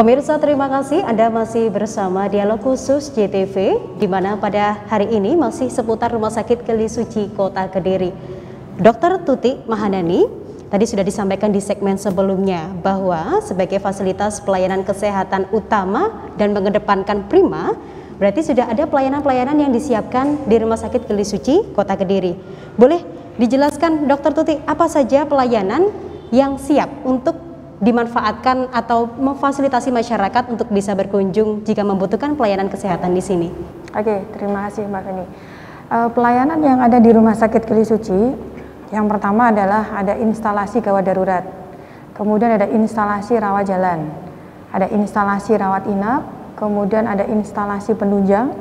Pemirsa, terima kasih Anda masih bersama Dialog Khusus JTV, di mana pada hari ini masih seputar Rumah Sakit Keli Suci Kota Kediri. Dr. Tuti Mahanani tadi sudah disampaikan di segmen sebelumnya bahwa sebagai fasilitas pelayanan kesehatan utama dan mengedepankan prima, berarti sudah ada pelayanan-pelayanan yang disiapkan di Rumah Sakit Keli Suci Kota Kediri. Boleh dijelaskan Dr. Tuti, apa saja pelayanan yang siap untuk dimanfaatkan atau memfasilitasi masyarakat untuk bisa berkunjung jika membutuhkan pelayanan kesehatan di sini? Oke, terima kasih Mbak Feni. Pelayanan yang ada di Rumah Sakit Keli Suci, yang pertama adalah ada instalasi gawat darurat, kemudian ada instalasi rawat jalan, ada instalasi rawat inap, kemudian ada instalasi penunjang,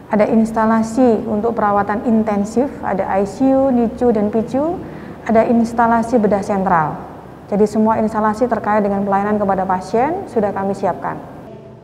ada instalasi untuk perawatan intensif, ada ICU, NICU, dan PICU, ada instalasi bedah sentral. Jadi semua instalasi terkait dengan pelayanan kepada pasien sudah kami siapkan.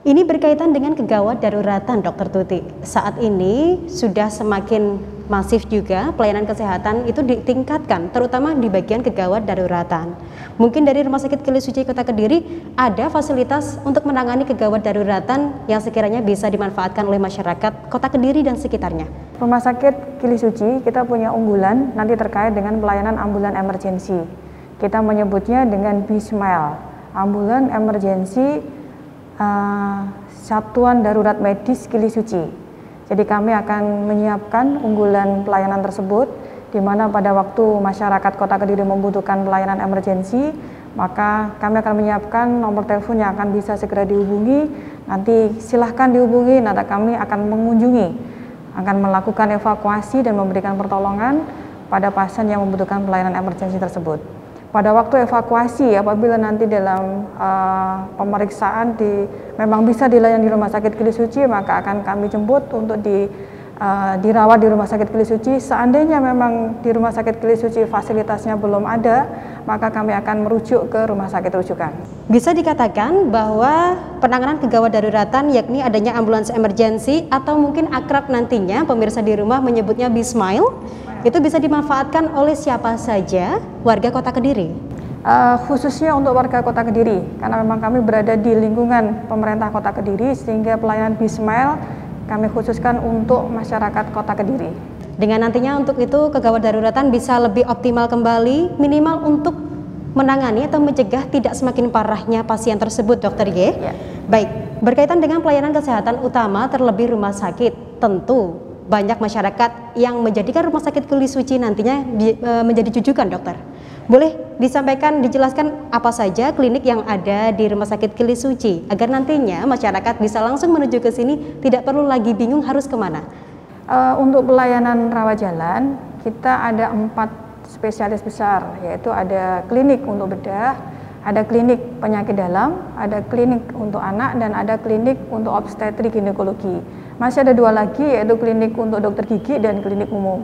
Ini berkaitan dengan kegawat daruratan, Dr. Tuti. Saat ini sudah semakin masif juga pelayanan kesehatan itu ditingkatkan, terutama di bagian kegawat daruratan. Mungkin dari Rumah Sakit Keli Suci Kota Kediri ada fasilitas untuk menangani kegawat daruratan yang sekiranya bisa dimanfaatkan oleh masyarakat Kota Kediri dan sekitarnya. Rumah Sakit Keli Suci kita punya unggulan nanti terkait dengan pelayanan ambulan emergensi. Kita menyebutnya dengan BSMILE, ambulan emergensi Satuan Darurat Medis Keli Suci. Jadi kami akan menyiapkan unggulan pelayanan tersebut, di mana pada waktu masyarakat Kota Kediri membutuhkan pelayanan emergensi, maka kami akan menyiapkan nomor telepon yang akan bisa segera dihubungi. Nanti silahkan dihubungi, nanti kami akan mengunjungi, akan melakukan evakuasi dan memberikan pertolongan pada pasien yang membutuhkan pelayanan emergensi tersebut. Pada waktu evakuasi, apabila nanti dalam pemeriksaan memang bisa dilayani di Rumah Sakit Keli Suci, maka akan kami jemput untuk dirawat di Rumah Sakit Keli Suci. Seandainya memang di Rumah Sakit Keli Suci fasilitasnya belum ada, maka kami akan merujuk ke rumah sakit rujukan. Bisa dikatakan bahwa penanganan kegawat daruratan yakni adanya ambulans emergensi atau mungkin akrab nantinya pemirsa di rumah menyebutnya BSMILE, itu bisa dimanfaatkan oleh siapa saja warga Kota Kediri? Khususnya untuk warga Kota Kediri, karena memang kami berada di lingkungan pemerintah Kota Kediri, sehingga pelayanan BSMILE kami khususkan untuk masyarakat Kota Kediri. Dengan nantinya untuk itu kegawat daruratan bisa lebih optimal kembali, minimal untuk menangani atau mencegah tidak semakin parahnya pasien tersebut, Dokter Y. Ya. Baik, berkaitan dengan pelayanan kesehatan utama terlebih rumah sakit, tentu banyak masyarakat yang menjadikan Rumah Sakit Keli Suci nantinya menjadi rujukan, dokter. Boleh disampaikan, dijelaskan apa saja klinik yang ada di Rumah Sakit Keli Suci agar nantinya masyarakat bisa langsung menuju ke sini, tidak perlu lagi bingung harus kemana? Untuk pelayanan rawat jalan, kita ada 4 spesialis besar, yaitu ada klinik untuk bedah, ada klinik penyakit dalam, ada klinik untuk anak, dan ada klinik untuk obstetrik ginekologi. Masih ada 2 lagi, yaitu klinik untuk dokter gigi dan klinik umum.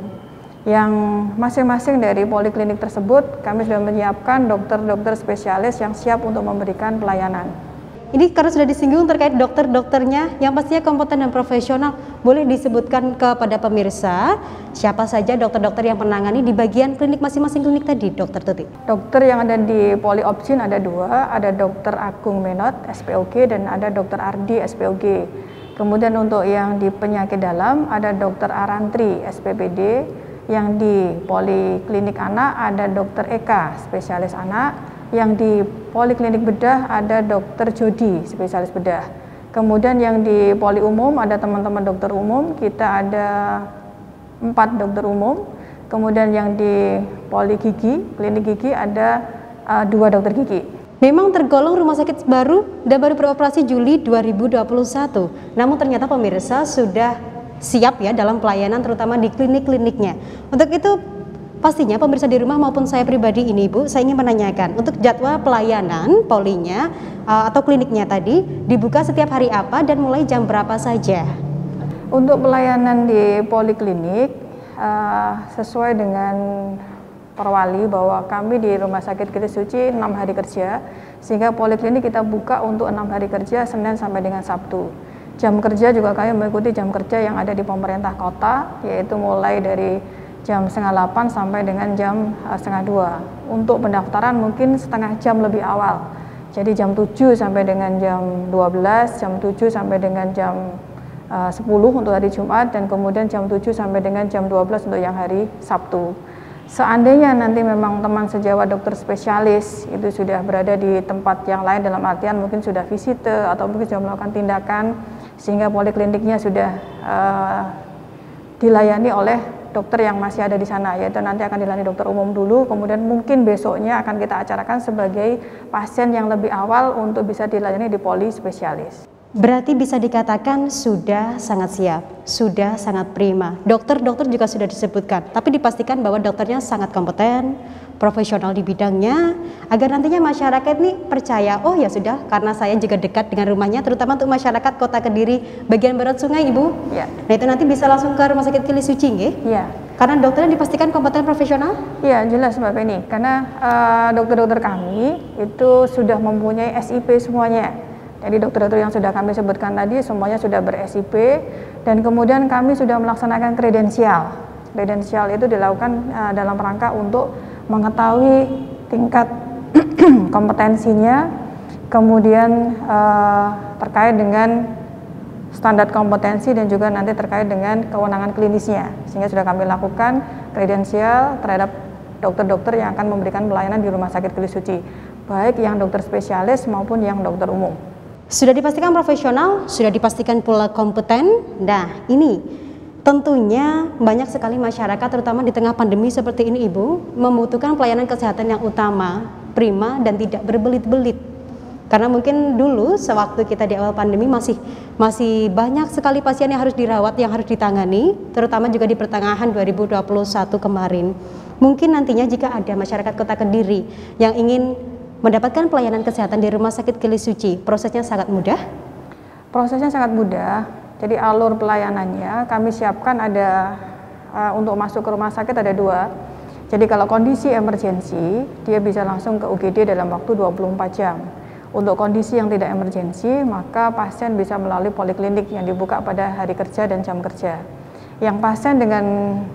Yang masing-masing dari poliklinik tersebut, kami sudah menyiapkan dokter-dokter spesialis yang siap untuk memberikan pelayanan. Ini karena sudah disinggung terkait dokter-dokternya yang pastinya kompeten dan profesional, boleh disebutkan kepada pemirsa siapa saja dokter-dokter yang menangani di bagian klinik masing-masing klinik tadi, Dokter Tuti? Dokter yang ada di Poliopsin ada 2, ada Dokter Agung Menot SPOG dan ada Dokter Ardi SPOG. Kemudian untuk yang di penyakit dalam ada Dokter Arantri SPPD, yang di Poliklinik Anak ada Dokter Eka spesialis anak, yang di Poliklinik Bedah ada Dokter Jody spesialis bedah. Kemudian yang di Poli Umum ada teman-teman dokter umum, kita ada 4 dokter umum. Kemudian yang di Poli Gigi, klinik gigi ada 2 dokter gigi. Memang tergolong rumah sakit baru dan baru beroperasi Juli 2021. Namun ternyata pemirsa sudah siap ya dalam pelayanan terutama di klinik-kliniknya. Untuk itu pastinya pemirsa di rumah maupun saya pribadi ini Bu, saya ingin menanyakan untuk jadwal pelayanan polinya atau kliniknya tadi dibuka setiap hari apa dan mulai jam berapa saja? Untuk pelayanan di poliklinik sesuai dengan perwali bahwa kami di Rumah Sakit Keli Suci 6 hari kerja, sehingga poliklinik kita buka untuk 6 hari kerja Senin sampai dengan Sabtu. Jam kerja juga kami mengikuti jam kerja yang ada di pemerintah kota, yaitu mulai dari jam 7:30 sampai dengan jam 7:30. Untuk pendaftaran mungkin setengah jam lebih awal. Jadi jam 7 sampai dengan jam 12, jam 7 sampai dengan jam 10 untuk hari Jumat, dan kemudian jam 7 sampai dengan jam 12 untuk yang hari Sabtu. Seandainya nanti memang teman sejawat dokter spesialis itu sudah berada di tempat yang lain, dalam artian mungkin sudah visite atau mungkin sudah melakukan tindakan sehingga polikliniknya sudah dilayani oleh dokter yang masih ada di sana, yaitu nanti akan dilayani dokter umum dulu, kemudian mungkin besoknya akan kita acarakan sebagai pasien yang lebih awal untuk bisa dilayani di poli spesialis. Berarti bisa dikatakan sudah sangat siap, sudah sangat prima. Dokter-dokter juga sudah disebutkan, tapi dipastikan bahwa dokternya sangat kompeten, profesional di bidangnya, agar nantinya masyarakat ini percaya, oh ya sudah, karena saya juga dekat dengan rumahnya, terutama untuk masyarakat Kota Kediri bagian barat sungai, Ibu. Ya. Nah itu nanti bisa langsung ke Rumah Sakit Keli Suci, nggih? Ya. Karena dokternya dipastikan kompeten profesional? Ya, jelas Mbak Penny, karena dokter-dokter kami itu sudah mempunyai SIP semuanya. Jadi dokter-dokter yang sudah kami sebutkan tadi semuanya sudah ber-SIP, dan kemudian kami sudah melaksanakan kredensial. Kredensial itu dilakukan dalam rangka untuk mengetahui tingkat kompetensinya, kemudian terkait dengan standar kompetensi dan juga nanti terkait dengan kewenangan klinisnya, sehingga sudah kami lakukan kredensial terhadap dokter-dokter yang akan memberikan pelayanan di Rumah Sakit Keli Suci, baik yang dokter spesialis maupun yang dokter umum. Sudah dipastikan profesional, sudah dipastikan pula kompeten. Nah ini tentunya banyak sekali masyarakat, terutama di tengah pandemi seperti ini, Ibu, membutuhkan pelayanan kesehatan yang utama, prima, dan tidak berbelit-belit. Karena mungkin dulu sewaktu kita di awal pandemi masih banyak sekali pasien yang harus dirawat, yang harus ditangani, terutama juga di pertengahan 2021 kemarin. Mungkin nantinya jika ada masyarakat Kota Kediri yang ingin mendapatkan pelayanan kesehatan di Rumah Sakit Keli Suci, prosesnya sangat mudah? Prosesnya sangat mudah. Jadi alur pelayanannya kami siapkan ada untuk masuk ke rumah sakit ada 2. Jadi kalau kondisi emergensi, dia bisa langsung ke UGD dalam waktu 24 jam. Untuk kondisi yang tidak emergensi, maka pasien bisa melalui poliklinik yang dibuka pada hari kerja dan jam kerja. Yang pasien dengan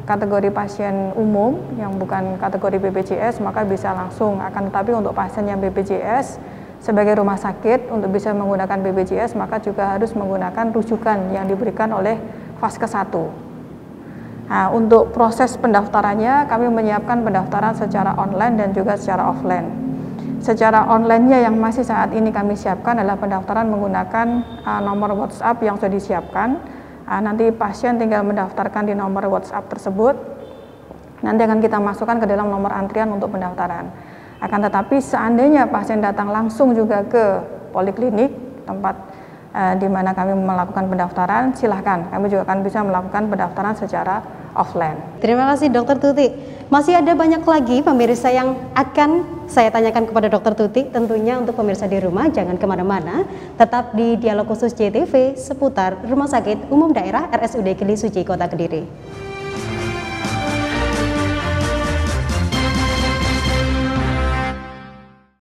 kategori pasien umum yang bukan kategori BPJS maka bisa langsung, akan tetapi untuk pasien yang BPJS sebagai rumah sakit untuk bisa menggunakan BPJS maka juga harus menggunakan rujukan yang diberikan oleh Vaskes 1. Nah, untuk proses pendaftarannya kami menyiapkan pendaftaran secara online dan juga secara offline. Secara online-nya yang masih saat ini kami siapkan adalah pendaftaran menggunakan nomor WhatsApp yang sudah disiapkan. Nanti pasien tinggal mendaftarkan di nomor WhatsApp tersebut, nanti akan kita masukkan ke dalam nomor antrian untuk pendaftaran. Akan tetapi seandainya pasien datang langsung juga ke poliklinik, tempat di mana kami melakukan pendaftaran, silahkan, kami juga akan bisa melakukan pendaftaran secara offline. Terima kasih Dokter Tuti. Masih ada banyak lagi pemirsa yang akan saya tanyakan kepada Dokter Tuti. Tentunya untuk pemirsa di rumah jangan kemana-mana, tetap di Dialog Khusus JTV seputar Rumah Sakit Umum Daerah RSUD Keli Suci Kota Kediri.